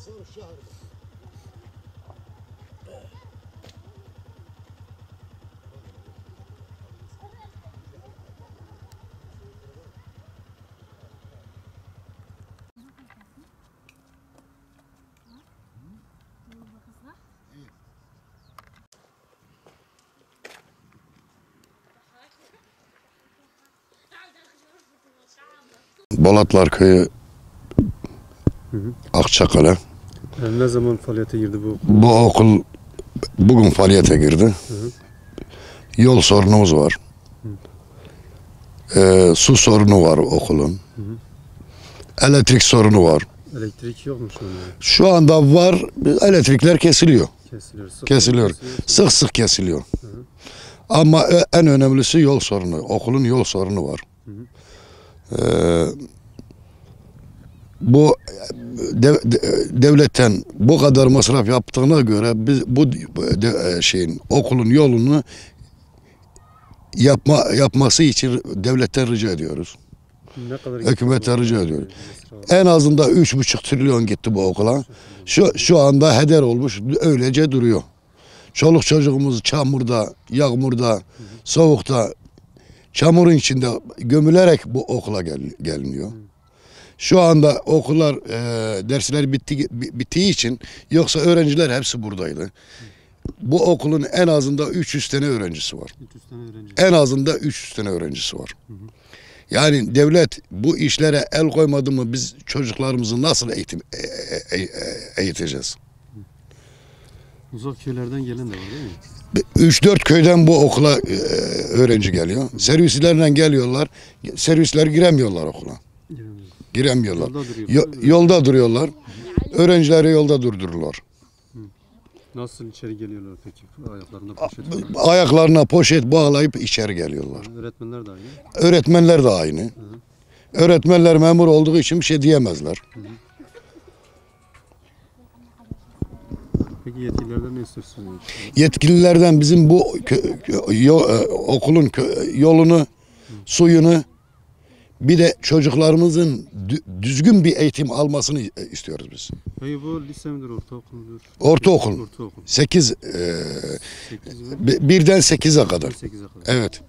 صار الشهر Balatlar Köyü, Akçakale. Ne zaman faaliyete girdi bu okul? Bu okul bugün faaliyete girdi. Yol sorunumuz var. Su sorunu var okulun. Elektrik sorunu var. Elektrik yok mu şu anda? Şu anda var, elektrikler kesiliyor. Kesiliyor. Sık sık kesiliyor. Ama en önemlisi yol sorunu. Okulun yol sorunu var. Bu devletten bu kadar masraf yaptığına göre biz bu okulun yolunu yapması için devletten rica ediyoruz. Ne kadar Hükümetten rica ediyoruz. En azından 3,5 trilyon gitti bu okula. Şu anda heder olmuş, öylece duruyor. Çoluk çocuğumuz çamurda, yağmurda, soğukta, çamurun içinde gömülerek bu okula geliniyor. Şu anda okullar dersler bittiği için, yoksa öğrenciler hepsi buradaydı. Bu okulun en azından 300 tane öğrencisi var. 300 tane öğrenci. En azından 300 tane öğrencisi var. Yani devlet bu işlere el koymadı mı biz çocuklarımızı nasıl eğiteceğiz? Uzak köylerden gelen de var değil mi? 3-4 köyden bu okula öğrenci geliyor. Servislerle geliyorlar. Servisler giremiyorlar okula. Giremiyorlar. Yolda duruyorlar. Öğrencileri yolda durdururlar. Nasıl içeri geliyorlar peki? Ayaklarında poşet var. Ayaklarına poşet bağlayıp içeri geliyorlar. Öğretmenler de aynı. Öğretmenler de aynı. Öğretmenler memur olduğu için bir şey diyemezler. Peki yetkililerden ne istiyorsunuz? Yetkililerden bizim bu okulun yolunu, suyunu, bir de çocuklarımızın düzgün bir eğitim almasını istiyoruz biz. Peki bu lise midir, ortaokul mudur? Ortaokul. 8, 1'den 8'e kadar. 8'e kadar. Evet.